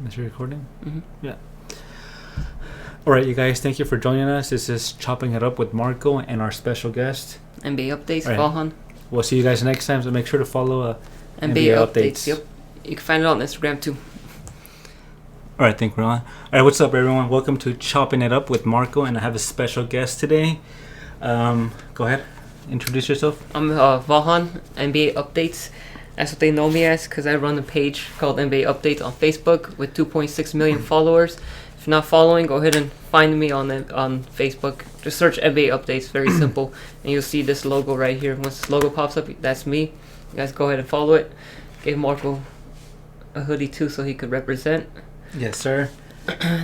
Is it recording? Mm-hmm. Yeah. All right, you guys. Thank you for joining us. This is Chopping It Up with Marco and our special guest. NBA updates, Right. Vahan. We'll see you guys next time. So make sure to follow NBA updates. Yep. You can find it on Instagram too. All right, I think we're on. All right, what's up, everyone? Welcome to Chopping It Up with Marco, and I have a special guest today. Go ahead, introduce yourself. I'm Vahan, NBA updates. That's what they know me as because I run a page called NBA Updates on Facebook with 2.6 million followers. If you're not following, go ahead and find me on Facebook. Just search NBA Updates, very simple, and you'll see this logo right here. Once this logo pops up, that's me. You guys go ahead and follow it. Gave Marco a hoodie too so he could represent. Yes, sir.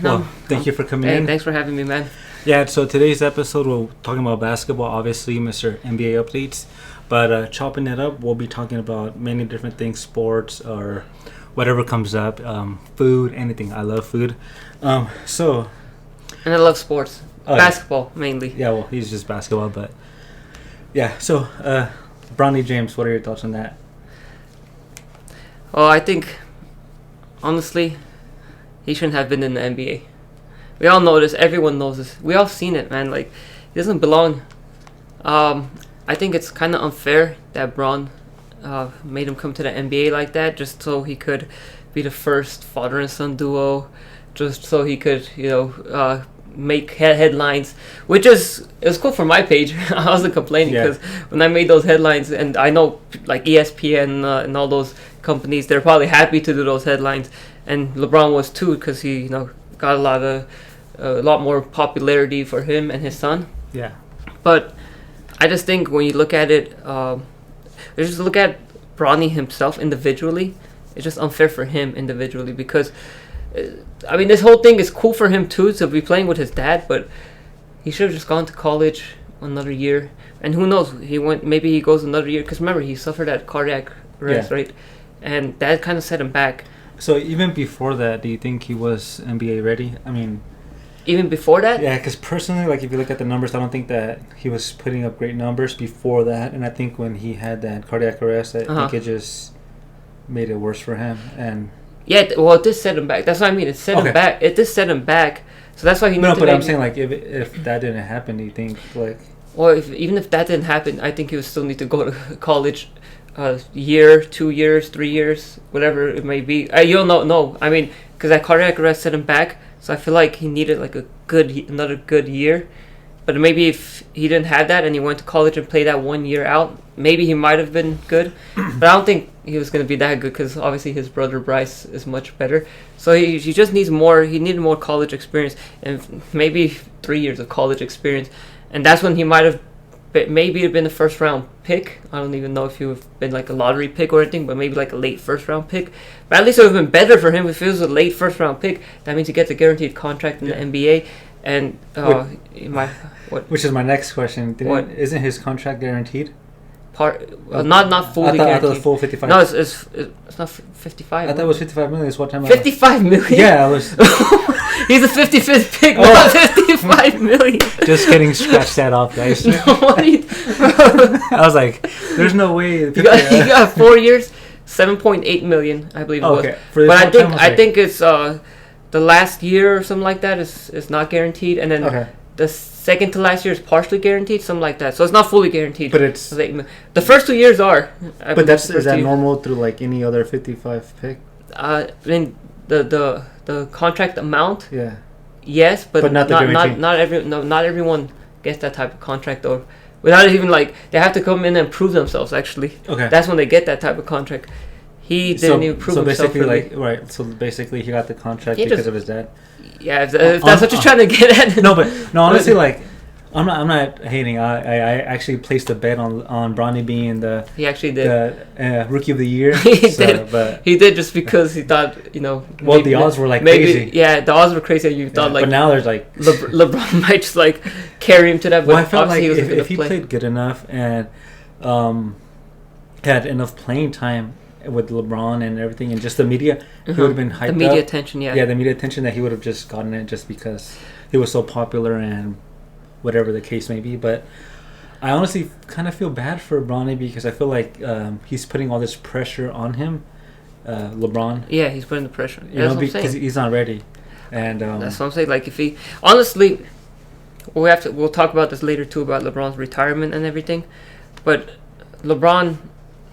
Well, thank you for coming in. Thanks for having me, man. Yeah, so today's episode, we're talking about basketball, obviously, Mr. NBA Updates. But chopping it up, we'll be talking about many different things, sports or whatever comes up, food, anything. I love food. And I love sports. Basketball, mainly. Yeah, well, he's just basketball, but... Yeah, so, Bronny James, what are your thoughts on that? Well, I think, honestly, he shouldn't have been in the NBA. We all know this. Everyone knows this. We all seen it, man. Like, he doesn't belong. I think it's kind of unfair that Bron made him come to the NBA like that, just so he could be the first father and son duo, just so he could, make headlines, which is cool for my page. I wasn't complaining because when I made those headlines, and I know like ESPN and all those companies, they're probably happy to do those headlines, and LeBron was too because he got a lot more popularity for him and his son. Yeah, but I just think when you look at it, just look at Bronny himself individually. It's just unfair for him individually because, this whole thing is cool for him too to be playing with his dad, but he should have just gone to college another year. And who knows? Maybe he goes another year because remember he suffered that cardiac arrest, right? And that kind of set him back. So even before that, do you think he was NBA ready? Even before that? Yeah, because personally, like if you look at the numbers, I don't think that he was putting up great numbers before that. And I think when he had that cardiac arrest, I think it just made it worse for him. And yeah, well, it did set him back. That's what I mean. It set him back. It did set him back. So that's why he. No, but I'm saying like if that didn't happen, do you think like? Well, even if that didn't happen, I think he would still need to go to college. Year, 2 years, 3 years, whatever it may be. You don't know. No, because that cardiac arrest set him back. So I feel like he needed like another good year. But maybe if he didn't have that and he went to college and played that 1 year out, maybe he might have been good. But I don't think he was going to be that good because obviously his brother Bryce is much better. So he just needs more. He needed more college experience and maybe 3 years of college experience. And that's when he might have maybe been a first round pick. I don't even know if he would have been like a lottery pick or anything, but maybe like a late first round pick. But at least it would have been better for him if it was a late first round pick. That means he gets a guaranteed contract in the NBA. And which is my next question. Isn't his contract guaranteed? Not fully guaranteed. I thought it was full 55. No, it's not 55. I thought it was 55 million. It's what time? 55 million? Yeah, I was. He's a 55th pick, not 55 million. Just kidding. Scratch that off, guys. No, I was like, there's no way. You got 4 years, 7.8 million, I believe it was. But I think it's the last year or something like that is not guaranteed, and then the second to last year is partially guaranteed, something like that. So it's not fully guaranteed. But it's the first 2 years are. But is that normal through like any other 55 pick? The contract amount. Yeah. Yes, but not everyone gets that type of contract though. Without even they have to come in and prove themselves. Actually, that's when they get that type of contract. He didn't even prove himself. So basically, So basically, he got the contract because of his dad. Yeah, if that's what you're trying to get at. No, honestly, I'm not hating. I actually placed a bet on Bronny being he actually did the rookie of the year. He did just because he thought Well, the odds were crazy. Yeah, the odds were crazy. And you thought but now there's LeBron might just carry him to that. Well, I felt like if he played good enough and had enough playing time with LeBron and everything and just the media, he would have been hyped up. The media attention, yeah. Yeah, the media attention that he would have just gotten it just because he was so popular and whatever the case may be. But I honestly kind of feel bad for Bronny because I feel like he's putting all this pressure on him LeBron. Yeah, he's putting the pressure. You know, because he's not ready. And that's what I'm saying. Like, if he honestly, we'll talk about this later too about LeBron's retirement and everything. But LeBron,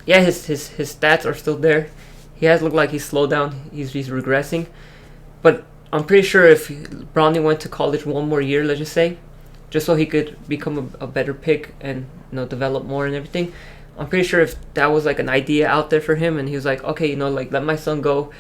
yeah, his stats are still there. He has looked like he's slowed down. He's regressing. But I'm pretty sure if Bronny went to college one more year, let's just say, just so he could become a better pick and develop more and everything. I'm pretty sure if that was like an idea out there for him, and he was like, okay, like let my son go,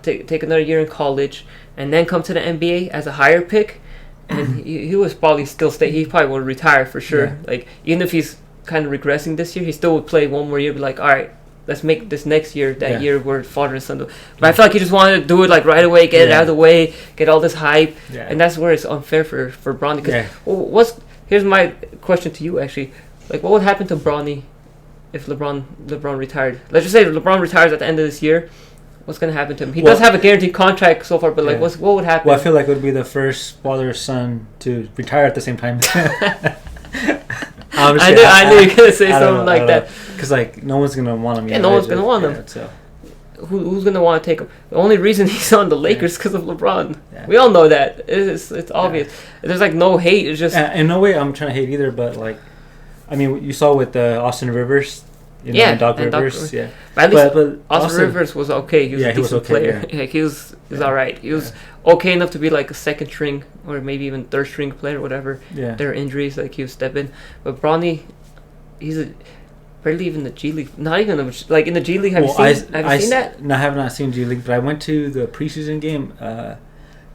take another year in college, and then come to the NBA as a higher pick, and he was probably still stay. He probably would retire for sure. Yeah. Like even if he's kind of regressing this year, he still would play one more year. Be like, all right, let's make this next year that year where father and son do. But I feel like he just wanted to do it like right away, get it out of the way, get all this hype, and that's where it's unfair for Bronny. Because here's my question to you actually, like what would happen to Bronny if LeBron retired? Let's just say LeBron retires at the end of this year. What's gonna happen to him? He does have a guaranteed contract so far, but like, what would happen? Well, I feel like it would be the first father son to retire at the same time. I knew you were gonna say something like that. Because like no one's gonna want him. Yeah, no one's gonna want him. So. Who's gonna want to take him? The only reason he's on the Lakers because of LeBron. Yeah. We all know that. It's obvious. There's like no hate. It's just in no way I'm trying to hate either. But like, I mean, you saw with Austin Rivers. And Doc Rivers. Yeah. But at least Austin Rivers was okay. He was a decent player. Yeah. Like he was all right. He was okay enough to be like a second string or maybe even third string player, whatever. Yeah. There are injuries, like he would step in. But Bronny, he's barely even the G League. Not even like in the G League. Have you seen that? No, I have not seen G League, but I went to the preseason game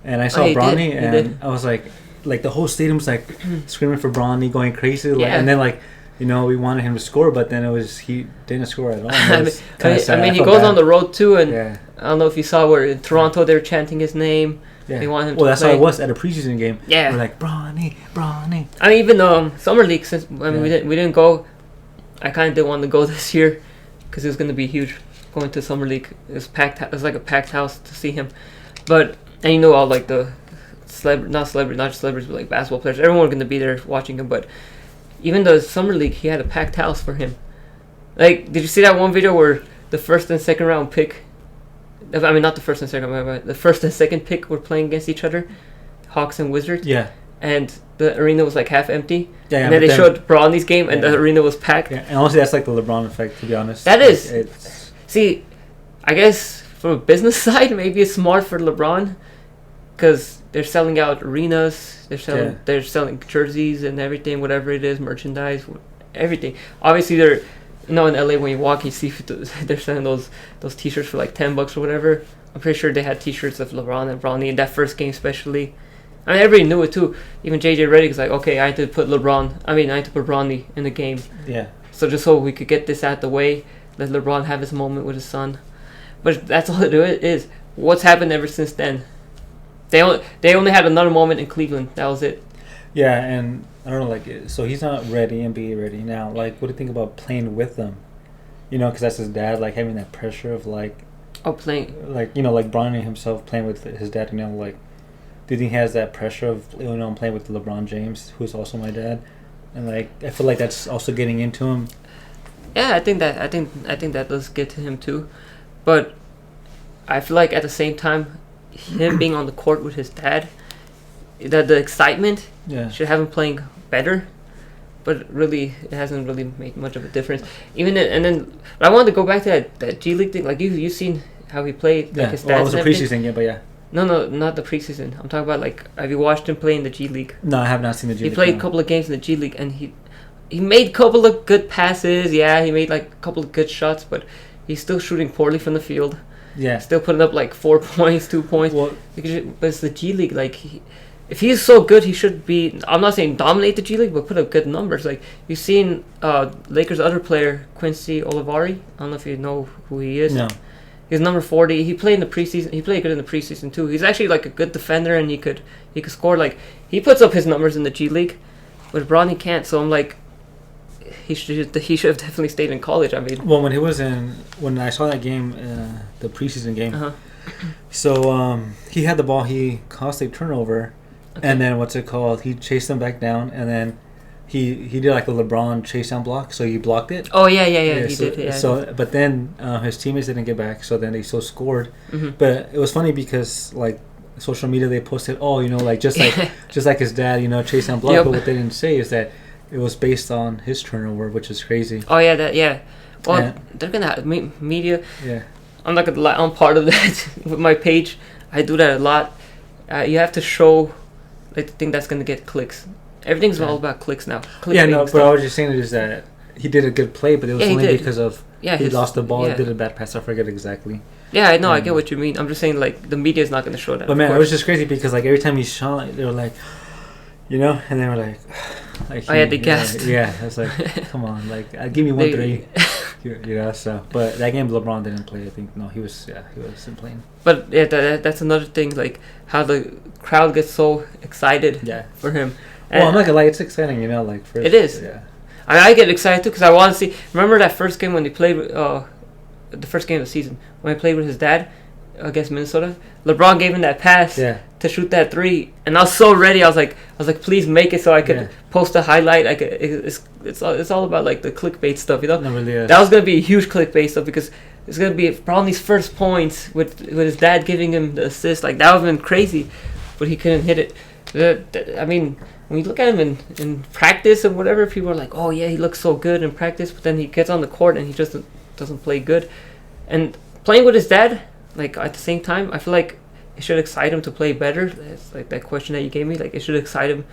and I saw Bronny, and I was like the whole stadium was like screaming for Bronny, going crazy. And then like. We wanted him to score, but then he didn't score at all. I mean, he goes on the road too, and I don't know if you saw where in Toronto they were chanting his name. Yeah. They want him to play. That's how it was at a preseason game. Yeah, we're like Bronny. I mean, even summer league. Since we didn't go, I kind of didn't want to go this year because it was going to be huge going to summer league. It was packed. It was like a packed house to see him, and all like the not just celebrities, but like basketball players. Everyone was going to be there watching him, but. Even the summer league, he had a packed house for him. Like, did you see that one video where the first and second round pick? I mean, not the first and second round, but the first and second pick were playing against each other, Hawks and Wizards. Yeah. And the arena was like half empty. Yeah. And then they showed Bronny's game, and the arena was packed. Yeah. And honestly, that's like the LeBron effect, to be honest. That is. See, I guess from a business side, maybe it's smart for LeBron, because they're selling out arenas. They're selling jerseys and everything, whatever it is, merchandise, everything. Obviously, they're in LA when you walk, you see they're selling those T-shirts for like $10 or whatever. I'm pretty sure they had T-shirts of LeBron and Bronny in that first game, especially. I mean, everybody knew it too. Even JJ Redick was like, okay, I had to put Bronny in the game. Yeah. So we could get this out the way, let LeBron have his moment with his son. But that's all it is. What's happened ever since then? They only had another moment in Cleveland. That was it. Yeah, and I don't know, so he's not ready, NBA ready now. Like, what do you think about playing with them? Because that's his dad, like having that pressure of playing. Like, like Bronny himself playing with his dad. Like, do you think he has that pressure of playing with LeBron James, who's also my dad, and like I feel like that's also getting into him. Yeah, I think that does get to him too, but I feel like at the same time. Him being on the court with his dad, that the excitement should have him playing better, but really it hasn't really made much of a difference. But I wanted to go back to that G League thing. Like you've seen how he played. Like his stats. Well, it was a preseason game, but yeah. No, not the preseason. I'm talking about like have you watched him play in the G League? No, I have not seen the G League. He played a couple of games in the G League, and he made a couple of good passes. Yeah, he made like a couple of good shots, but he's still shooting poorly from the field. Yeah, still putting up like 4 points, 2 points. Well, but it's the G League. Like, if he's so good, he should be. I'm not saying dominate the G League, but put up good numbers. Like you've seen Lakers' other player Quincy Olivari. I don't know if you know who he is. No, he's number 40. He played in the preseason. He played good in the preseason too. He's actually like a good defender, and he could score. Like he puts up his numbers in the G League, but Bronny can't. So I'm like. He should have definitely stayed in college. I mean, well, when I saw that game, the preseason game, so he had the ball. He caused a turnover, and then what's it called? He chased them back down, and then he did like a LeBron chase down block, so he blocked it. Oh yeah, he so, did. Yeah. So, but then his teammates didn't get back, so then they still scored. Mm-hmm. But it was funny because like social media, they posted, just like his dad, chase down block. Yep. But what they didn't say is that it was based on his turnover, which is crazy. Oh yeah. Well, they're gonna have media. Yeah. I'm not gonna lie. I'm part of that with my page. I do that a lot. You have to show like the thing that's gonna get clicks. Everything's all about clicks now. But I was just saying is that he did a good play, but it was only because of he lost the ball, did a bad pass. I forget exactly. Yeah, I know. I get what you mean. I'm just saying like the media is not gonna show that. But man, it was just crazy because like every time he shot, they were like, and they were like they gassed. Yeah, I was like, come on, like give me 1-3. So but that game LeBron didn't play. I think he wasn't playing. But yeah, that's another thing, like how the crowd gets so excited for him. Well, I'm not gonna lie, it's exciting, like first. It is. Yeah. I get excited too because I want to see. Remember that first game when he played, the first game of the season when he played with his dad against Minnesota. LeBron gave him that pass to shoot that 3, and I was so ready. I was like, please make it so I could post a highlight. It's all about like the clickbait stuff, No, really is. That was gonna be a huge clickbait stuff because it's gonna be Bronny's first points with his dad giving him the assist. Like that would have been crazy, but he couldn't hit it. I mean, when you look at him in practice and whatever, people are like, oh yeah, he looks so good in practice, but then he gets on the court and he just doesn't play good. And playing with his dad, like at the same time, I feel like it should excite him to play better. It's like that question that you gave me, like it should excite him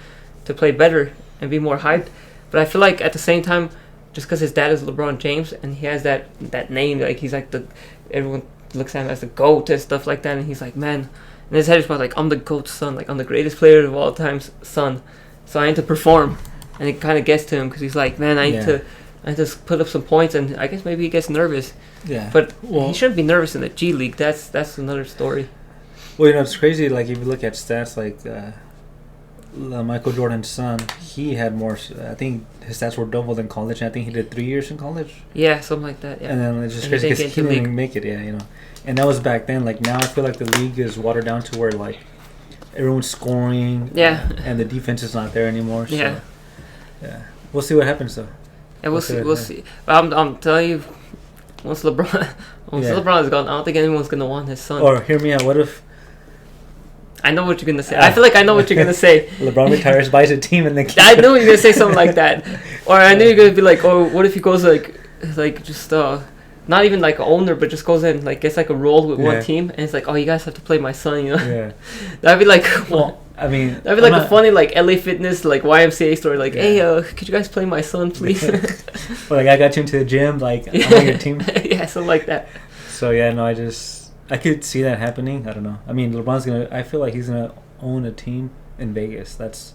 to play better and be more hyped. But I feel like at the same time, just because his dad is LeBron James and he has that name, like he's like everyone looks at him as the GOAT and stuff like that, and he's like, man, in his head is like, I'm the GOAT's son, like I'm the greatest player of all time's son, so I need to perform. And it kind of gets to him because he's like, man, I need to put up some points, and I guess maybe he gets nervous. Yeah. But he shouldn't be nervous in the G League. That's another story. Well, it's crazy. Like if you look at stats, like Michael Jordan's son, he had more. I think his stats were double than college. And I think he did 3 years in college. Yeah, something like that. Yeah. And then it's just crazy because he didn't make it. Yeah, And that was back then. Like now, I feel like the league is watered down to where like everyone's scoring. Yeah. And the defense is not there anymore. So, yeah. Yeah. We'll see what happens though. Yeah, we'll see. We'll see. But I'm telling you, once LeBron is gone, I don't think anyone's gonna want his son. Or hear me out. What if? I know what you're gonna say. I feel like I know what you're gonna say. LeBron retires, buys a team, and then. I knew you were gonna say something like that. Or I knew you're gonna be like, oh, what if he goes like just not even like an owner, but just goes in like gets like a role with one team, and it's like, oh, you guys have to play my son, Yeah. That'd be like. Well, I mean, that'd be like a funny like LA Fitness like YMCA story, like, hey, could you guys play my son, please? Or like I got you into the gym, like I'm on your team. Yeah, something like that. So I could see that happening. I don't know. I mean, LeBron's I feel like he's gonna own a team in Vegas. That's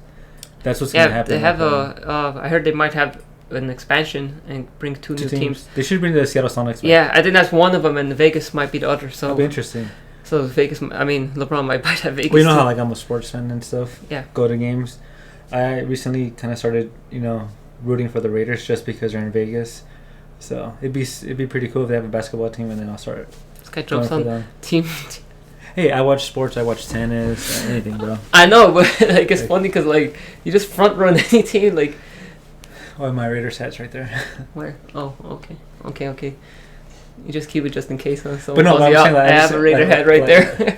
what's gonna happen. They have I heard they might have an expansion and bring two new teams. They should bring the Seattle Sonics back. Yeah, I think that's one of them, and Vegas might be the other. So that'll be interesting. So Vegas, I mean, LeBron might buy that Vegas. Well, you know how like I'm a sports fan and stuff. Yeah. Go to games. I recently kind of started, rooting for the Raiders just because they're in Vegas. So it'd be pretty cool if they have a basketball team, and then I'll start. This guy jumps on team. Hey, I watch sports. I watch tennis, anything, bro. I know, but like it's funny because like you just front run any team, like. Oh, my Raiders hat's right there. Where? Oh, okay. You just keep it just in case. Huh? So but no, I'm saying I have a Raider hat right there.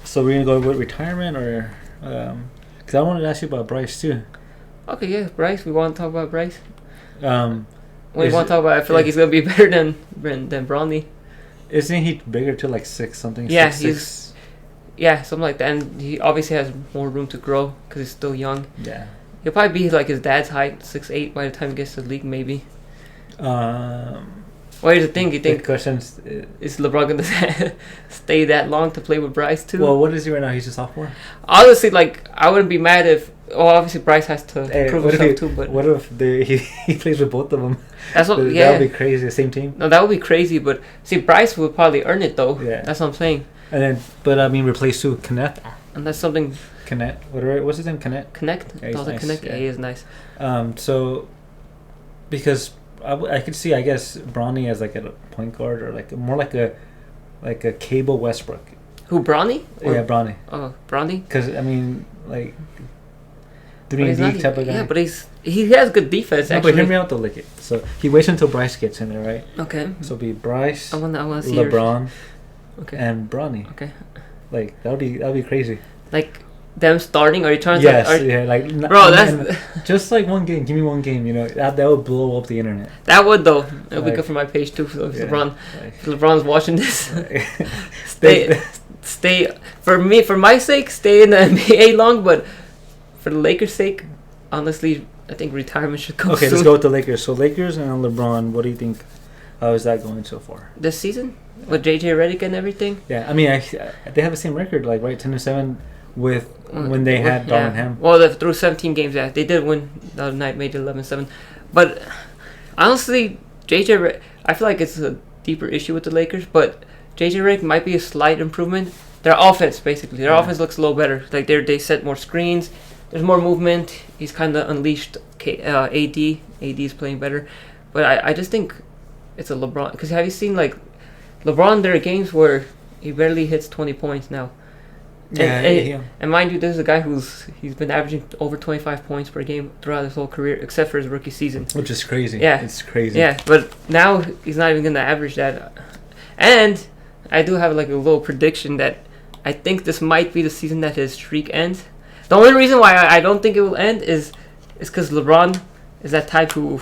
So we're gonna go with retirement, or because I wanted to ask you about Bryce too. Okay, yeah, Bryce. We want to talk about Bryce. When you want to talk about, I feel like he's gonna be better than Bronny. Isn't he bigger too, like 6 something? Yeah, 6'6"? Yeah, something like that. And he obviously has more room to grow because he's still young. Yeah. He'll probably be like his dad's height, 6'8", by the time he gets to the league, maybe. Well, here's the thing. You think is LeBron gonna stay that long to play with Bryce too? Well, what is he right now? He's a sophomore. Honestly, like I wouldn't be mad if. Well, obviously Bryce has to prove himself too. But what if he plays with both of them? That's what. That would be crazy. The same team. No, that would be crazy. But see, Bryce would probably earn it though. Yeah. That's what I'm saying. And then, but I mean, replace who? Connect. And that's something. Connect. What's his name? Connect. Yeah, he's nice. Connect. Yeah, he is nice. So, because I could see, I guess, Bronny as like a point guard, or like more like a Cable Westbrook. Who, Bronny? Yeah, Bronny. Oh, Bronny. Because I mean, like. 3 and D type of guy. Yeah, but he has good defense. No, actually. but hear me out though, like so he waits until Bryce gets in there, right? Okay. So it'll be Bryce, I wanna see LeBron, okay. and Bronny. Okay. Like that'd be crazy. Like them starting? Are you trying yes, to? Yeah, like bro, that's just like one game. Give me one game. You know that would blow up the internet. That would though. It'll be good for my page too. So if LeBron's watching this, stay for my sake, stay in the NBA long. But for the Lakers' sake, honestly, I think retirement should come. Okay, soon. let's go with the Lakers. So Lakers and LeBron. What do you think? How is that going so far? This season with JJ Redick and everything. Yeah, I mean, they have the same record, like right, 10-7 with when they had Darvin Ham. Well, through 17 games, yeah, they did win the other night, made it 11-7. But honestly, I feel like it's a deeper issue with the Lakers. But JJ Redick might be a slight improvement. Their offense, basically, offense looks a little better. Like they set more screens. There's more movement. He's kind of unleashed AD. AD is playing better. But I just think it's a LeBron. Because have you seen, like, LeBron, there are games where he barely hits 20 points now. And mind you, this is a guy he's been averaging over 25 points per game throughout his whole career, except for his rookie season. Which is crazy. Yeah. It's crazy. Yeah, but now he's not even going to average that. And I do have, like, a little prediction that I think this might be the season that his streak ends. The only reason why I don't think it will end is because LeBron is that type who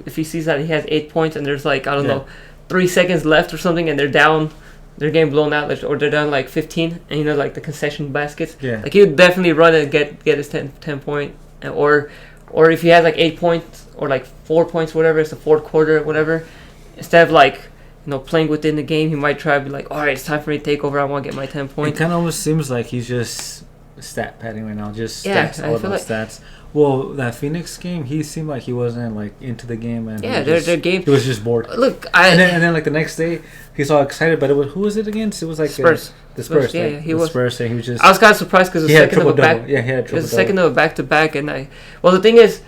if he sees that he has 8 points and there's like, I don't know, 3 seconds left or something and they're getting blown out, or they're down like 15 and you know, like the concession baskets, like he would definitely run and get his 10 point, or if he has like 8 points or like 4 points, whatever, it's the fourth quarter, whatever, instead of like, you know, playing within the game, he might try to be like, all right, it's time for me to take over, I want to get my 10 points. It kind of almost seems like he's just stat padding right now, just stats, all those stats. Well, that Phoenix game, he seemed like he wasn't like into the game, and their game. He was just bored. Look, and then like the next day, he's all excited. But who was it against? It was like Spurs. The Spurs. Yeah, he was Spurs. And he was just. I was kind of surprised because he had triple double. Yeah, he had triple double. It was the second of a back to back, and well, the thing is,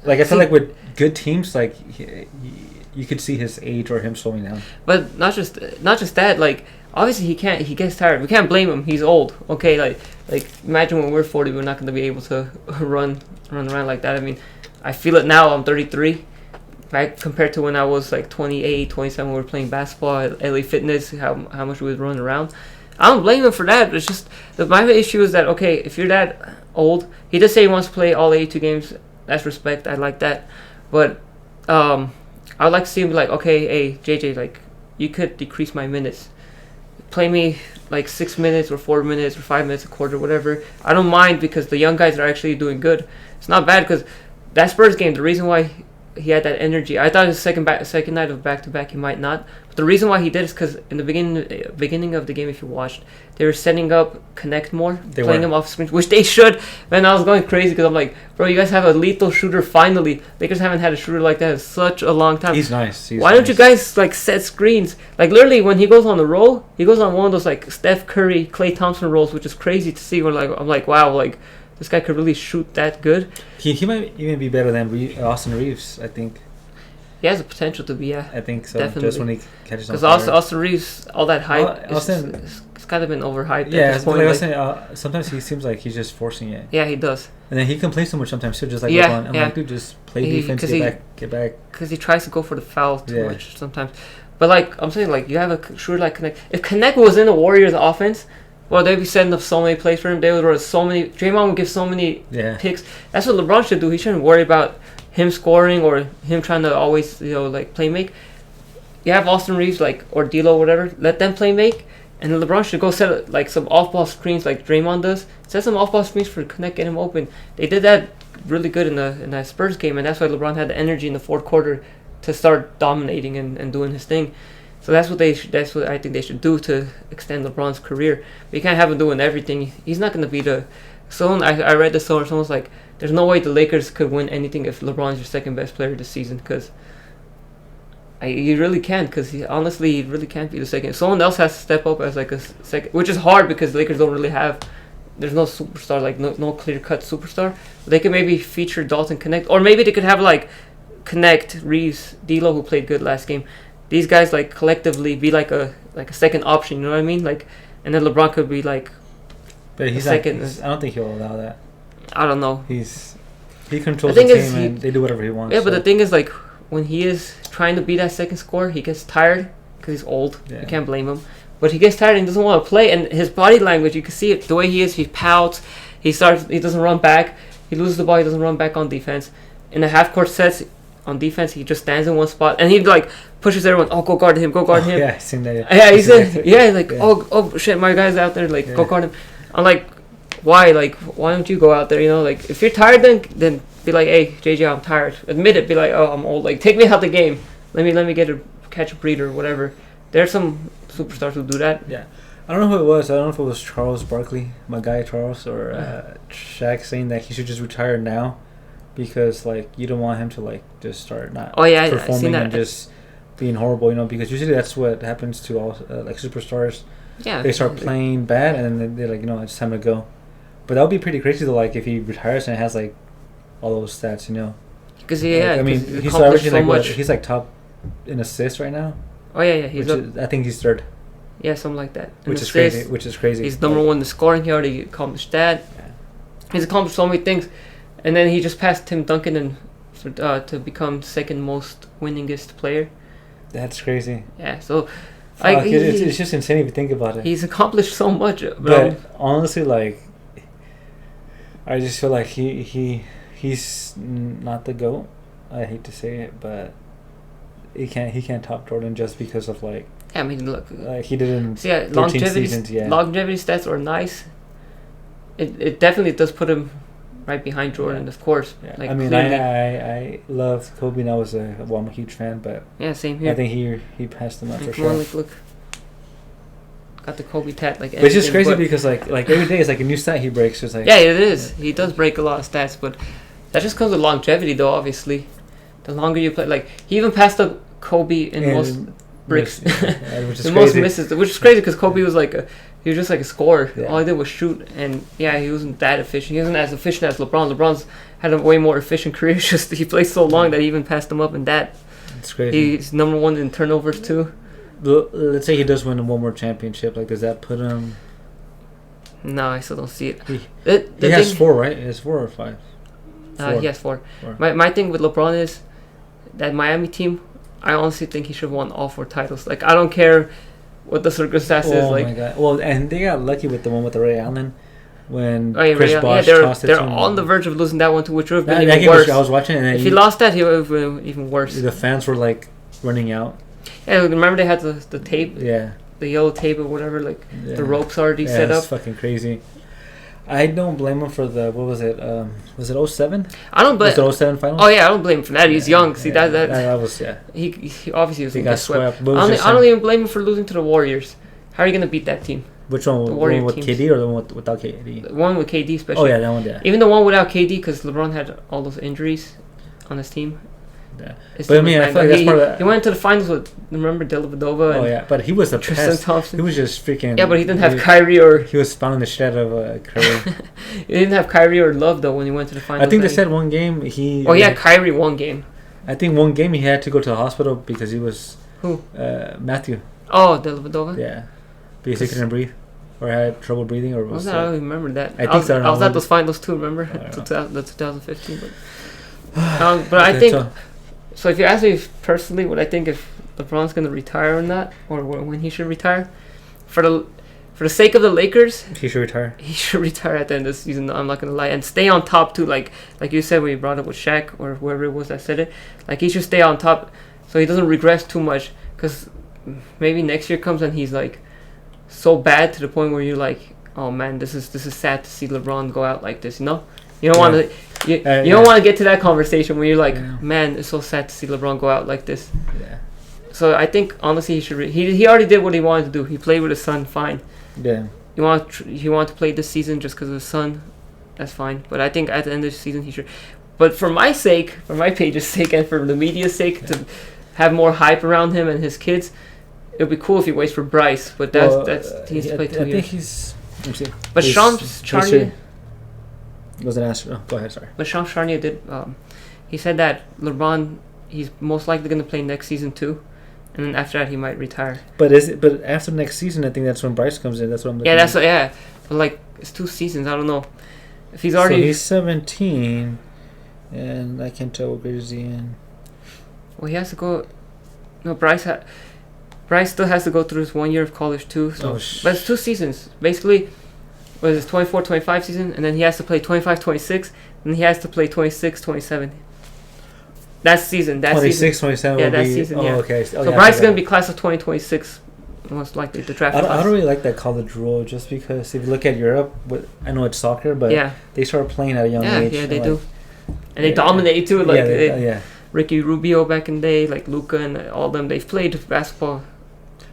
like I feel like with good teams, like you could see his age or him slowing down. But not just that, like. Obviously, he gets tired. We can't blame him. He's old. Okay, like imagine when we're 40, we're not going to be able to run around like that. I mean, I feel it now. I'm 33. Back compared to when I was like 28, 27, we were playing basketball at LA Fitness, how much we would run around. I don't blame him for that. It's just my issue is that, okay, if you're that old, he does say he wants to play all 82 games. That's respect. I like that. But I would like to see him be like, okay, hey, JJ, like, you could decrease my minutes. Play me like 6 minutes or 4 minutes or 5 minutes a quarter, whatever. I don't mind because the young guys are actually doing good. It's not bad because that Spurs game, the reason why he had that energy, I thought his second night of back-to-back he might not. But the reason why he did is because in the beginning of the game, if you watched, they were setting up Connect more, playing him off screens, which they should. Man, I was going crazy because I'm like, bro, you guys have a lethal shooter finally. Lakers haven't had a shooter like that in such a long time. He's nice. Why don't you guys like set screens? Like literally, when he goes on the roll, he goes on one of those like Steph Curry, Klay Thompson rolls, which is crazy to see. I'm like, wow, like this guy could really shoot that good. He might even be better than Austin Reeves, I think. He has the potential to be, yeah. I think so. Definitely. Just when he catches on because Austin Reeves, all that hype, it's kind of been overhyped. Yeah, at this point. Sometimes he seems like he's just forcing it. Yeah, he does. And then he complains so much sometimes too, just like LeBron. I'm like, dude, just play defense, get back. Because he tries to go for the foul too much sometimes. But like I'm saying, like you have a shooter like Connect. If Connect was in the Warriors' offense, well, they'd be setting up so many plays for him. They would run so many. Draymond would give so many picks. That's what LeBron should do. He shouldn't worry about him scoring or him trying to always, you know, like play make. You have Austin Reeves or D'Lo, whatever. Let them play make, and then LeBron should go set like some off-ball screens like Draymond does. Set some off-ball screens for Connect, get him open. They did that really good in that Spurs game, and that's why LeBron had the energy in the fourth quarter to start dominating and doing his thing. So that's what I think they should do to extend LeBron's career. But you can't have him doing everything. He's not going to be the. I read this somewhere. Someone's like, there's no way the Lakers could win anything if LeBron's your second best player this season, because you really can't. Because he really can't be the second. Someone else has to step up as like a second, which is hard because the Lakers don't really have. There's no superstar, like no clear-cut superstar. But they could maybe feature Dalton Connect, or maybe they could have like Connect, Reeves, D'Lo, who played good last game. These guys like collectively be like a second option. You know what I mean? Like, and then LeBron could be like. But he's second. I don't think he'll allow that. I don't know. He controls The the thing team is, and they do whatever he wants. Yeah, but the thing is, like, when he is trying to be that second scorer, he gets tired because he's old. Yeah. You can't blame him. But he gets tired and doesn't want to play. And his body language, you can see it. The way he is, he pouts. He doesn't run back. He loses the ball. He doesn't run back on defense. In the half court sets on defense, he just stands in one spot and he like pushes everyone. Oh, go guard him. Go guard him. Yeah, I seen that. Yeah, he's like, oh shit, my guy's out there. Like, go guard him. I'm like, why? Like, why don't you go out there? You know, like, if you're tired, then be like, hey, JJ, I'm tired. Admit it. Be like, oh, I'm old. Like, take me out the game. Let me catch a breather or whatever. There's some superstars who do that. Yeah. I don't know who it was. I don't know if it was Charles Barkley, my guy Charles, or Shaq saying that he should just retire now because, like, you don't want him to, like, just start not performing and just being horrible, you know, because usually that's what happens to all, like, superstars. Yeah. They start playing bad and then they're like, you know, it's time to go. But that would be pretty crazy, though, like, if he retires and has, like, all those stats, you know. Because, I mean, he's averaging, so like, he's, like, top in assists right now. Oh, yeah. I think he's third. Yeah, something like that. Which is crazy. He's number one in the scoring. He already accomplished that. Yeah. He's accomplished so many things. And then he just passed Tim Duncan to become second most winningest player. That's crazy. Yeah, so... it's just insane if you think about it. He's accomplished so much. But honestly, like... I just feel like he's not the GOAT. I hate to say it, but... He can't top Jordan just because of, like... Yeah, I mean, look, he didn't. So yeah, longevity stats are nice. It definitely does put him right behind Jordan, of course. Yeah. Like, I mean, I loved Kobe, and I'm a huge fan, but yeah, same here. I think he passed him up for sure. Look, got the Kobe tat, like. But it's just crazy because like every day is like a new stat he breaks. It's like, yeah, it is. He does break a lot of stats, but that just comes with longevity, though. Obviously, the longer you play, like he even passed up Kobe in most bricks, which is the crazy. most misses, which is crazy because Kobe was he was just like a scorer. Yeah. All he did was shoot, and yeah, he wasn't that efficient. He wasn't as efficient as LeBron. LeBron's had a way more efficient career. It's just he played so long that he even passed him up in that. It's crazy. He's number one in turnovers too. Let's say he does win one more championship. Like, does that put him? No, I still don't see it. He has 4, right? He has 4 or 5. He has 4. My thing with LeBron is that Miami team. I honestly think he should have won all 4 titles. Like, I don't care what the circumstances. Oh my god! Well, and they got lucky with the one with the Ray Allen when Chris Bosh tossed it. They're on the verge of losing that one too, which would have been even even worse. I was watching, and if he lost that, he would have been even worse. The fans were like running out. Yeah, remember they had the tape. Yeah. The yellow tape or whatever, like the ropes already set up. It's fucking crazy. I don't blame him for the, what was it? Was it 07? I don't blame. Was it 07 final? Oh yeah, I don't blame him for that. He's young. See that was He obviously was he got swept. I don't even blame him for losing to the Warriors. How are you gonna beat that team? Which one? The one with KD or the one without KD? The one with KD, especially. Oh yeah, that one. Yeah. Even the one without KD, because LeBron had all those injuries on his team. Yeah. But I mean, I feel like that's part of that. He went to the finals with, remember, Dellavedova. Oh yeah, but he was a Tristan Thompson. He was just freaking. Yeah, but he didn't have Kyrie or. He was pounding the shit out of Curry. He didn't have Kyrie or Love though when he went to the finals. I think they said one game he. Oh yeah, Kyrie one game. I think one game he had to go to the hospital because he was. Who? Matthew. Oh, Dellavedova. Yeah, because he couldn't breathe, or had trouble breathing, or was. I don't remember that. I think so. I was at those finals too. Remember, the 2015. But I think. So if you ask me personally, what I think if LeBron's going to retire or not, or when he should retire, for the sake of the Lakers, he should retire. He should retire at the end of the season. I'm not going to lie, and stay on top too. Like you said when you brought up with Shaq or whoever it was that said it, like he should stay on top so he doesn't regress too much. Because maybe next year comes and he's like so bad to the point where you're like, oh man, this is sad to see LeBron go out like this. You know, you don't want to. You don't want to get to that conversation where you're like, man, it's so sad to see LeBron go out like this. Yeah. So I think honestly he should. He already did what he wanted to do. He played with his son, fine. Yeah. He wanted to play this season just because of his son, that's fine. But I think at the end of the season he should. But for my sake, for my page's sake, and for the media's sake, to have more hype around him and his kids, it would be cool if he waits for Bryce. But that's he needs to play 2 years. I think he's. Let me see. But Shams Charania. Was an answer. Oh, go ahead. Sorry. But Shams Charania did. He said that LeBron, he's most likely going to play next season too, and then after that he might retire. But after next season, I think that's when Bryce comes in. That's what I'm looking. But like it's 2 seasons. I don't know. If he's already, So he's 17, and I can't tell what grade is he in. well, he has to go. No, Bryce still has to go through his 1 year of college too. So, but it's 2 seasons. Basically, was his 24-25 season, and then he has to play 25-26, and he has to play 26-27. That season. 26-27. Yeah, that be, season. Oh, Yeah. okay. So Bryce is gonna be class of 2026, most likely the draft. I don't really like that college rule, just because if you look at Europe, I know it's soccer, but they start playing at a young age. Yeah, they do, and they dominate too. Like yeah. Ricky Rubio back in the day, like Luca and all of them. They've played basketball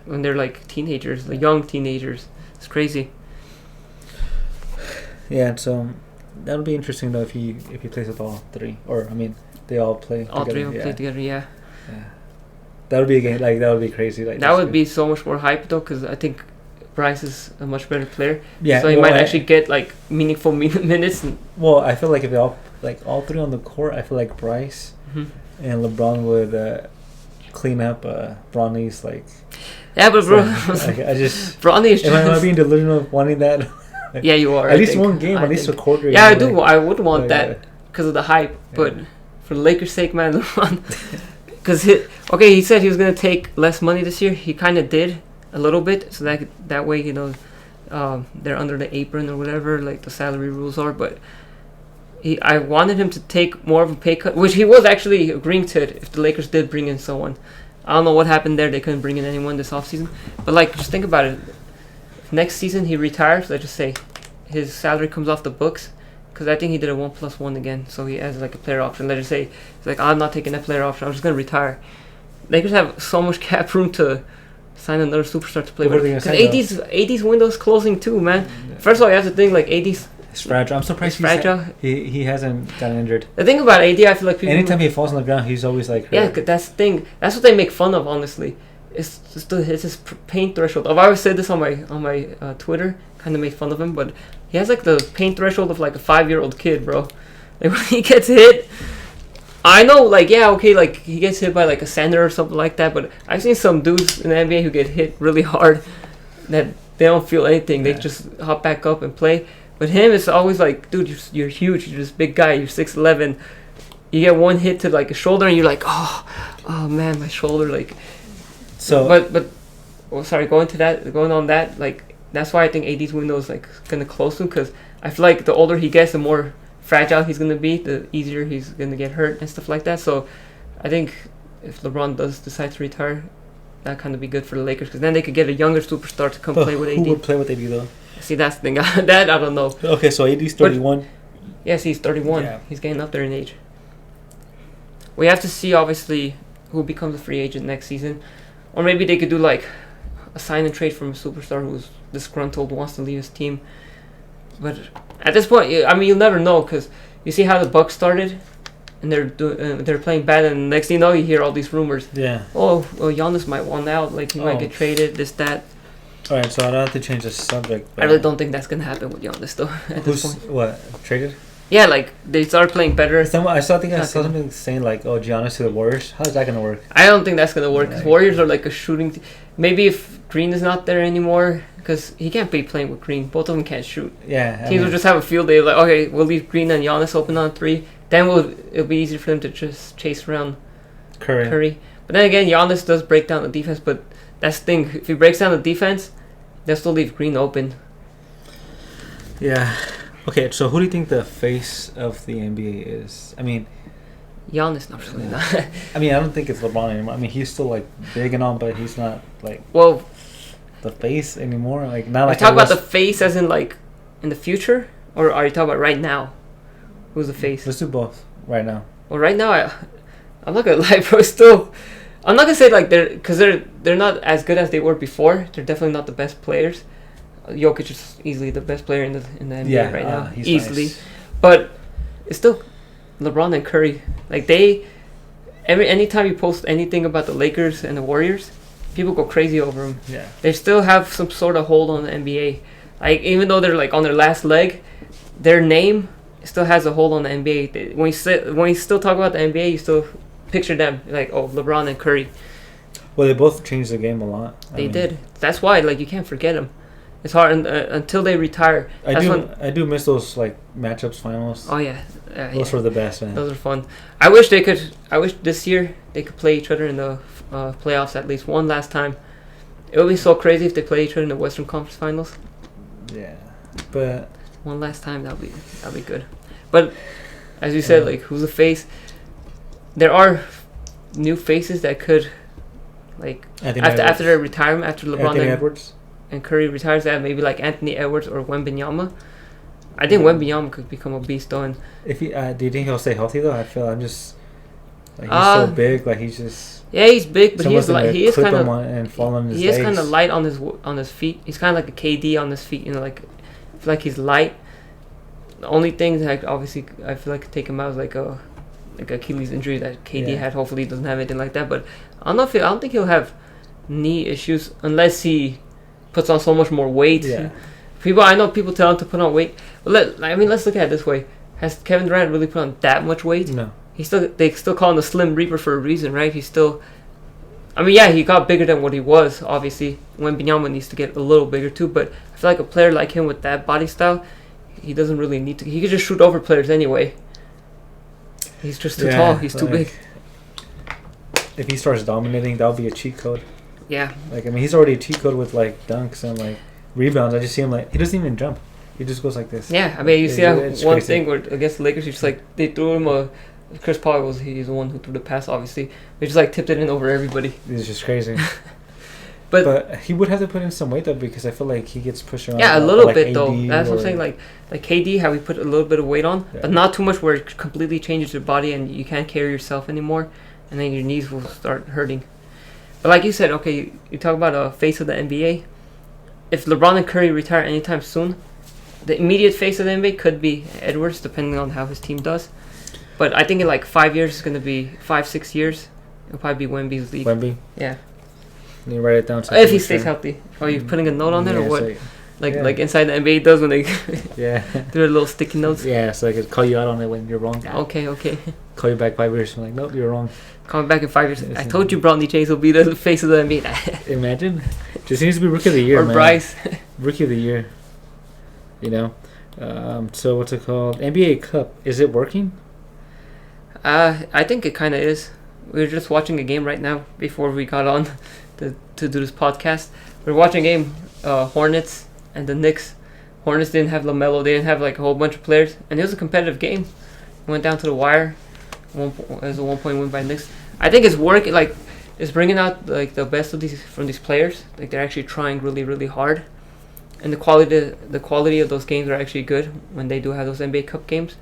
when they're like teenagers, like young teenagers. It's crazy. Yeah, so that'll be interesting though if he plays with all three, or I mean, they all play. All together. three will play together. Yeah. That would be a game. Like that would be crazy. Like that would be so much more hype though, because I think Bryce is a much better player. Yeah. So he might actually get like meaningful minutes. Well, I feel like if they all three on the court, I feel like Bryce and LeBron would clean up Bronny's like. Yeah, but bro, I just Bronny is. Am I being delusional of wanting that? Yeah, you are. At least one game, at least a quarter. Yeah, I do. I would want that because of the hype, but for the Lakers' sake, man, because he said he was gonna take less money this year. He kind of did a little bit, so that way, they're under the apron or whatever, like the salary rules are. But I wanted him to take more of a pay cut, which he was actually agreeing to it if the Lakers did bring in someone. I don't know what happened there. They couldn't bring in anyone this offseason. But like, just think about it. Next season he retires, let's just say his salary comes off the books, because I think he did a 1+1 again, so he has like a player option. Let's just say he's like, I'm not taking that player option, I'm just gonna retire. Lakers have so much cap room to sign another superstar to play with, because AD's window's closing too, man. First of all, you have to think like AD's fragile. I'm surprised he hasn't gotten injured. The thing about AD, I feel like people, anytime he falls on the ground, he's always like hurt. Yeah, that's the thing. That's what they make fun of, honestly. It's just his pain threshold. I've always said this on my Twitter, kind of made fun of him, but he has like the pain threshold of like a 5-year-old kid, bro. Like when he gets hit, I know, like, yeah, okay, like he gets hit by like a center or something like that, but I've seen some dudes in the NBA who get hit really hard that they don't feel anything. They just hop back up and play. But him, it's always like, dude, you're huge. You're this big guy. You're 6'11". You get one hit to like a shoulder, and you're like, oh man, my shoulder, like. So, but sorry, going on that, like, that's why I think AD's window is like gonna close him, because I feel like the older he gets, the more fragile he's gonna be, the easier he's gonna get hurt and stuff like that. So, I think if LeBron does decide to retire, that kind of be good for the Lakers, because then they could get a younger superstar to come play with AD. Who would play with AD though? See, that's the thing. That I don't know. Okay, so AD's 31. Yes, he's 31. Yeah. He's getting up there in age. We have to see, obviously, who becomes a free agent next season. Or maybe they could do like a sign and trade from a superstar who's disgruntled, wants to leave his team. But at this point, I mean, you'll never know, because you see how the Bucks started, and they're playing bad, and next thing you know, you hear all these rumors. Yeah. Oh, well, Giannis might want out, like he might get traded, this, that. All right, so I don't have to change the subject. I really don't think that's gonna happen with Giannis though. At this point. What, traded? Yeah, like they start playing better. I saw something saying like, "Oh, Giannis to the Warriors." How's that gonna work? I don't think that's gonna work. Cause Warriors are like a shooting. Maybe if Green is not there anymore, because he can't be playing with Green. Both of them can't shoot. Yeah. Teams will just have a field day. Like, okay, we'll leave Green and Giannis open on 3. Then it'll be easier for them to just chase around Curry. But then again, Giannis does break down the defense. But that's the thing. If he breaks down the defense, they'll still leave Green open. Yeah. Okay, so who do you think the face of the NBA is? I mean, Giannis, not really. Not. I mean, I don't think it's LeBron anymore. I mean, he's still like big and all, but he's not like the face anymore. Like not like. Are you talking about the face as in like in the future, or are you talking about right now? Who's the face? Let's do both right now. Well, right now, I'm not gonna lie, bro. Still, I'm not gonna say like they're not as good as they were before. They're definitely not the best players. Jokic is easily the best player in the NBA right now, easily. Nice. But it's still LeBron and Curry. Like anytime you post anything about the Lakers and the Warriors, people go crazy over them. Yeah. They still have some sort of hold on the NBA. Like even though they're like on their last leg, their name still has a hold on the NBA. When you still talk about the NBA, you still picture them like, oh, LeBron and Curry. Well, they both changed the game a lot. They did. That's why, like, you can't forget them. It's hard until they retire. I do miss those like matchups finals. Oh yeah, those were the best, man. Those are fun. I wish this year they could play each other in the playoffs at least one last time. It would be so crazy if they play each other in the Western Conference Finals. Yeah, but one last time that'd be good. But as you said, like who's the face? There are new faces that could, like after their retirement, after LeBron and Curry retires, that maybe like Anthony Edwards or Wembanyama. I think Wembanyama could become a beast though. And if he, do you think he'll stay healthy though? I'm just like he's so big, like he's just. Yeah, he's big, but he is kind of and fall on his he legs. is kind of light on his feet. He's kind of like a KD on his feet, like I feel like he's light. The only thing that obviously I feel like could take him out is like Achilles injury that KD had. Hopefully he doesn't have anything like that. But I don't think he'll have knee issues unless he puts on so much more weight. Yeah. I know people tell him to put on weight. But let's look at it this way: has Kevin Durant really put on that much weight? No. They still call him the Slim Reaper for a reason, right? He's still. He got bigger than what he was. Obviously, Wembanyama needs to get a little bigger too. But I feel like a player like him with that body style, he doesn't really need to. He could just shoot over players anyway. He's just too tall. He's too big. If he starts dominating, that'll be a cheat code. Yeah. He's already a cheat code with like dunks and like rebounds. I just see him like he doesn't even jump. He just goes like this. Yeah, you see that one thing where against the Lakers, he's just like they threw him a. Chris Paul he's the one who threw the pass. Obviously, they just like tipped it in over everybody. It's just crazy. But he would have to put in some weight though because I feel like he gets pushed around. Yeah, a little bit AD though. That's what I'm saying. Like KD, how we put a little bit of weight on, but not too much where it completely changes your body and you can't carry yourself anymore, and then your knees will start hurting. But like you said, okay, you talk about a face of the NBA. If LeBron and Curry retire anytime soon, the immediate face of the NBA could be Edwards, depending on how his team does. But I think in like 5 years, it's going to be 5-6 years. It'll probably be Wemby's league. Wemby? Yeah. You write it down. So if he stays healthy. Are you putting a note on it or what? Like inside the NBA does when they do their little sticky notes? Yeah, so I could call you out on it when you're wrong. Okay. Call you back 5 years. I'm like, nope, you're wrong. Call me back in 5 years. I told you Bronny James will be the face of the NBA. Imagine. Just needs to be Rookie of the Year, or man. Bryce. Rookie of the Year. You know? So what's it called? NBA Cup. Is it working? I think it kind of is. We were just watching a game right now before we got on to do this podcast. We were watching a game, Hornets and the Knicks. Hornets didn't have LaMelo. They didn't have like a whole bunch of players. And it was a competitive game. It went down to the wire. It was a 1-point win by Knicks. I think it's working. Like, it's bringing out like the best of these players. Like, they're actually trying really, really hard. And the quality of those games are actually good when they do have those NBA Cup games.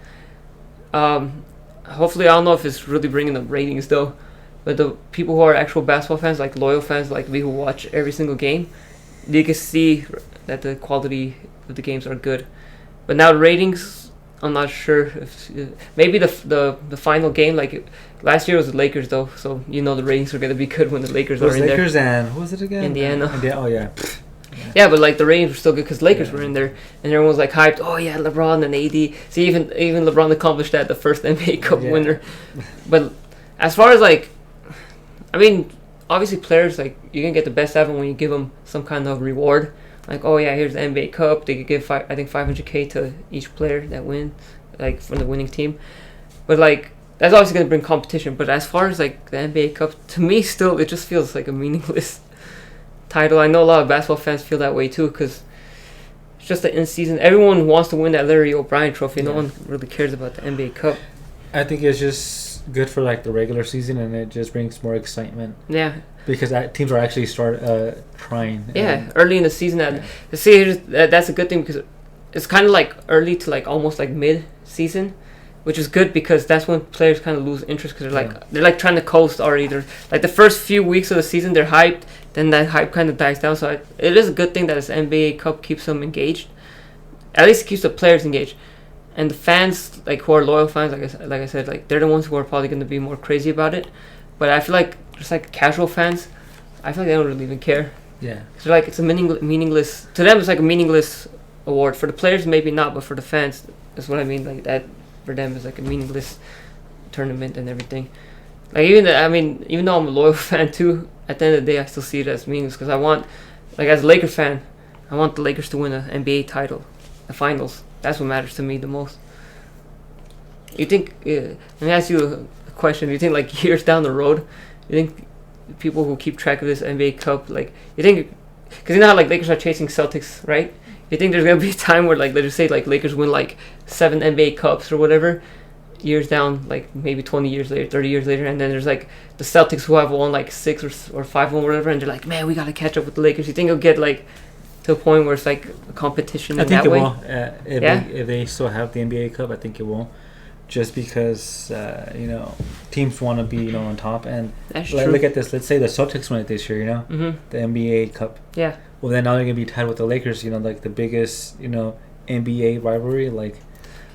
Hopefully, I don't know if it's really bringing the ratings though, but the people who are actual basketball fans, like loyal fans like me who watch every single game, they can see that the quality of the games are good. But now the ratings, I'm not sure if maybe the final game, like last year was the Lakers though, so the ratings are gonna be good when the Lakers are in there. Lakers and who was it again? Indiana. Oh yeah. Yeah, but like the ratings were still good because Lakers were in there, and everyone was like hyped. Oh yeah, LeBron and AD. See, even LeBron accomplished that, the first NBA Cup winner. But as far as like, I mean, obviously players like you can get the best out of them when you give them some kind of reward. Like, oh yeah, here's the NBA Cup. They could give I think $500K to each player that win, like from the winning team. But like that's obviously gonna bring competition. But as far as like the NBA Cup, to me still it just feels like a meaningless title. I know a lot of basketball fans feel that way too because it's just the in season. Everyone wants to win that Larry O'Brien trophy. No one really cares about the NBA Cup. I think it's just good for like the regular season, and it just brings more excitement. Yeah, because teams are actually trying. Yeah, early in the season. See, that's a good thing because it's kind of like early to like almost like mid season, which is good because that's when players kind of lose interest because they're like trying to coast already. They're like the first few weeks of the season they're hyped. Then that hype kind of dies down. So it is a good thing that this NBA Cup keeps them engaged. At least it keeps the players engaged. And the fans, like who are loyal fans, like I said, like they're the ones who are probably going to be more crazy about it. But I feel like just like casual fans, I feel like they don't really even care. Yeah. So like it's a meaningless to them. It's like a meaningless award. For the players, maybe not, but for the fans, that's what I mean. Like that for them is like a meaningless tournament and everything. Like even though I'm a loyal fan too, at the end of the day I still see it as meaningless because I want, like as a Lakers fan, I want the Lakers to win an NBA title, the finals. That's what matters to me the most. You think? Let me ask you a question. You think like years down the road, you think people who keep track of this NBA Cup, like you think, because you know how like Lakers are chasing Celtics, right? You think there's gonna be a time where like let's just say like Lakers win like 7 NBA Cups or whatever, years down, like maybe 20 years later, 30 years later, and then there's like the Celtics who have won like 6 or 5 or whatever, and they're like, man, we gotta catch up with the Lakers. You think it'll get like to a point where it's like a competition in that way? I think it will. If they still have the NBA Cup, I think it will. Just because teams want to be on top, and look at this. Let's say the Celtics win it this year, the NBA Cup. Yeah. Well, then now they're gonna be tied with the Lakers. Like the biggest NBA rivalry. Like,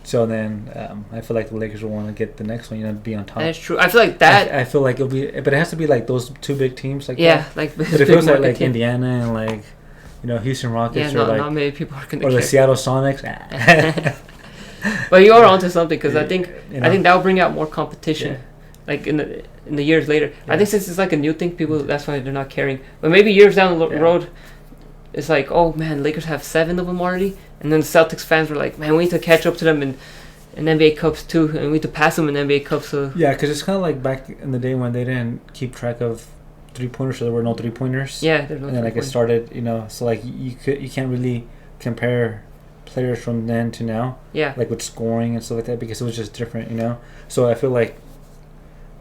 so then I feel like the Lakers will want to get the next one. To be on top. That's true. I feel like that. I feel like it'll be, but it has to be like those 2 big teams. Like yeah, that. like. But if it was like Indiana and like Houston Rockets or like not many people are gonna. Or the Seattle Sonics. But you are onto something, because I think that will bring out more competition, like in the years later. Yeah. I think since it's like a new thing, people that's why they're not caring. But maybe years down the road, it's like, oh man, Lakers have 7 of them already, and then the Celtics fans were like, man, we need to catch up to them in NBA Cups too, and we need to pass them in NBA Cups. So yeah, because it's kind of like back in the day when they didn't keep track of 3-pointers, so there were no 3-pointers. Yeah, there's no. And then like it started, so like you can't really compare players from then to now, like with scoring and stuff like that, because it was just different, So I feel like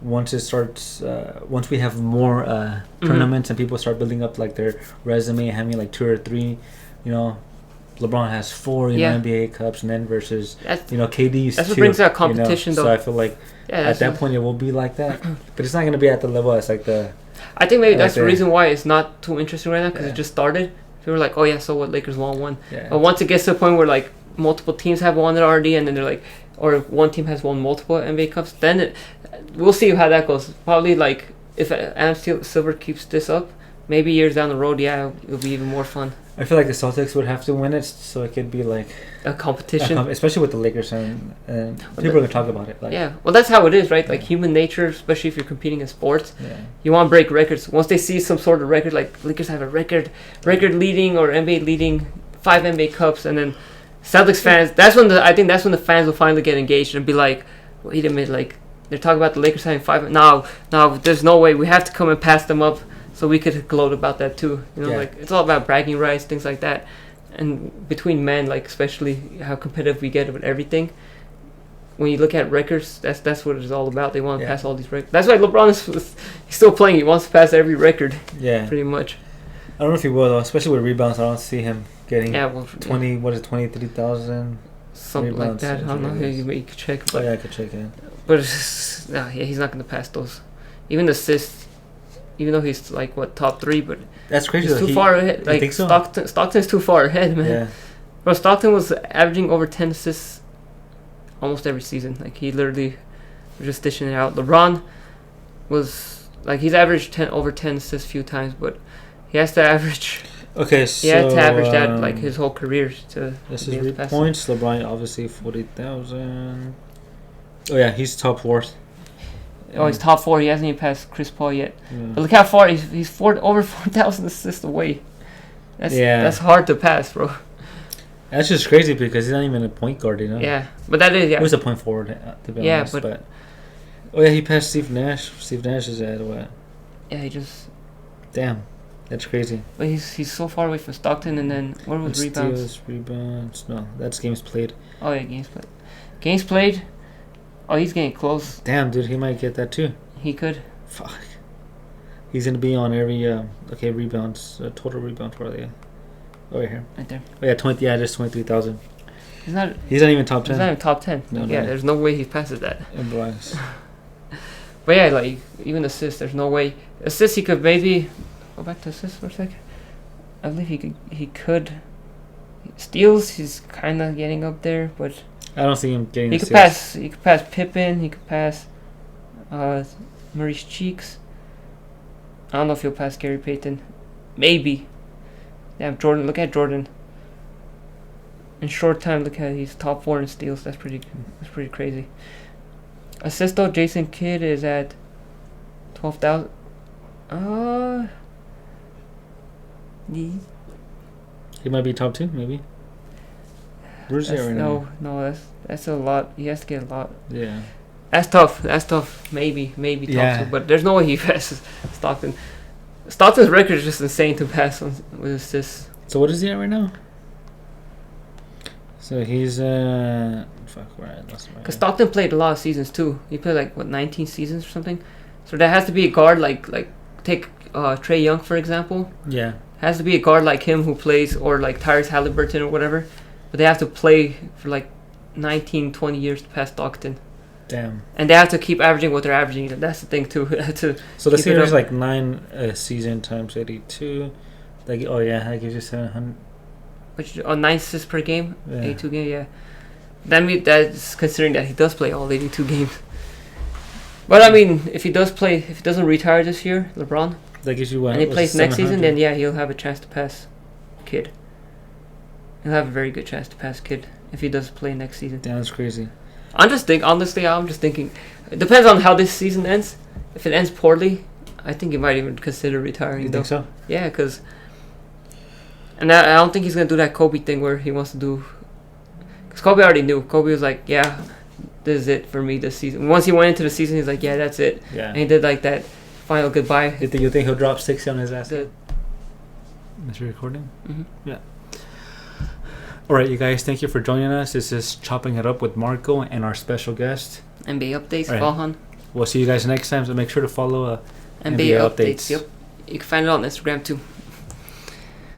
once it starts, once we have more tournaments and people start building up like their resume, having like 2 or 3, LeBron has 4 NBA Cups, and then versus KD's that's 2. What brings out competition, though. So I feel like at that point it will be like that, but it's not going to be at the level as like the. I think maybe that's the reason why it's not too interesting right now, because it just started. They were like, oh yeah, so what? Lakers won one. Yeah. But once it gets to the point where like multiple teams have won it already, and then they're like, or one team has won multiple NBA Cups, then we'll see how that goes. Probably like if Adam Silver keeps this up, maybe years down the road, it'll be even more fun. I feel like the Celtics would have to win it, so it could be like a competition, especially with the Lakers, and people are gonna talk about it. Like, well, that's how it is, right? Like human nature, especially if you're competing in sports, you want to break records. Once they see some sort of record, like Lakers have a record leading or NBA leading 5 NBA Cups, and then Celtics fans. I think that's when the fans will finally get engaged and be like, wait a minute, like they're talking about the Lakers having 5. Now, there's no way, we have to come and pass them up. So we could gloat about that too, like it's all about bragging rights, things like that. And between men, like especially how competitive we get with everything. When you look at records, that's what it's all about. They want to pass all these records. That's why LeBron he's still playing. He wants to pass every record. Yeah, pretty much. I don't know if he will though, especially with rebounds. I don't see him getting 20. What is 23,000? Something like that. I don't know. You could check. But, I could check it. But it's just, he's not going to pass those. Even the assists. Even though he's like top 3, but that's crazy. He's too far ahead. Like so? Stockton's too far ahead, man. Yeah. Bro, Stockton was averaging over 10 assists almost every season. Like he literally was just dishing it out. LeBron was like he's averaged over 10 assists a few times, but he has to average. Okay, so he had to average that like his whole career to. This is points. LeBron obviously 40,000. Oh yeah, he's top 4th. Oh, he's top 4. He hasn't even passed Chris Paul yet. Yeah. But look how far he's over 4,000 assists away. That's hard to pass, bro. That's just crazy because he's not even a point guard, Yeah, but that is He was a point forward, to be honest. But oh yeah, he passed Steve Nash. Steve Nash is at what? Yeah, he just. Damn, that's crazy. But he's so far away from Stockton, and then what was rebounds? Rebounds. No, that's games played. Oh yeah, games played. Games played. Oh, he's getting close. Damn, dude, he might get that too. He could. Fuck. He's gonna be on every rebounds, total rebounds. Where are they? Oh, right here. Right there. Oh yeah, 20. Yeah, just 23,000. He's not even top 10. He's not even top 10. No, there's no way he passes that. But yeah, like even assists, there's no way. Assists, he could maybe go back to assists for a second. I believe he could. Steals, he's kind of getting up there, but. I don't see him getting. He could pass. He could pass Pippen. He could pass Maurice Cheeks. I don't know if he'll pass Gary Payton. Maybe. Damn, Jordan. Look at Jordan. In short time, look at he's top 4 in steals. That's pretty crazy. Assist though, Jason Kidd is at 12,000. He might be top 2, maybe. Where's he at right now? No, that's a lot. He has to get a lot. Yeah. That's tough. Maybe top 2, but there's no way he passes Stockton. Stockton's record is just insane to pass on with assists. So what is he at right now? So he's Because Stockton played a lot of seasons too. He played like 19 seasons or something. So there has to be a guard like take Trae Young for example. Yeah. Has to be a guard like him who plays, or like Tyrese Halliburton or whatever. But they have to play for like 19, 20 years to pass Stockton. Damn. And they have to keep averaging what they're averaging. That's the thing too. So the season is like 9 season times 82. Like that gives you 700. Which 9 assists per game, Yeah. 82 games. Yeah. That's considering that he does play all 82 games. But I mean, if he doesn't retire this year, LeBron, that gives you what? and he plays next season, then yeah, he'll have a chance to pass Kid. He'll have a very good chance to pass Kid if he does play next season. Damn, that's crazy. Honestly, I'm just thinking. It depends on how this season ends. If it ends poorly, I think he might even consider retiring. You think so? Yeah, because. And I don't think he's gonna do that Kobe thing where he wants to do. Because Kobe already knew. Kobe was like, yeah, this is it for me this season. Once he went into the season, he's like, yeah, that's it. Yeah. And he did like that final goodbye. You think he'll drop 60 on his ass? The, Is he recording? mm-hmm. Yeah. Alright, you guys, thank you for joining us. This is Chopping It Up with Marco and our special guest. NBA updates, right. Valhan. We'll see you guys next time, so make sure to follow NBA updates. Yep. You can find it on Instagram too.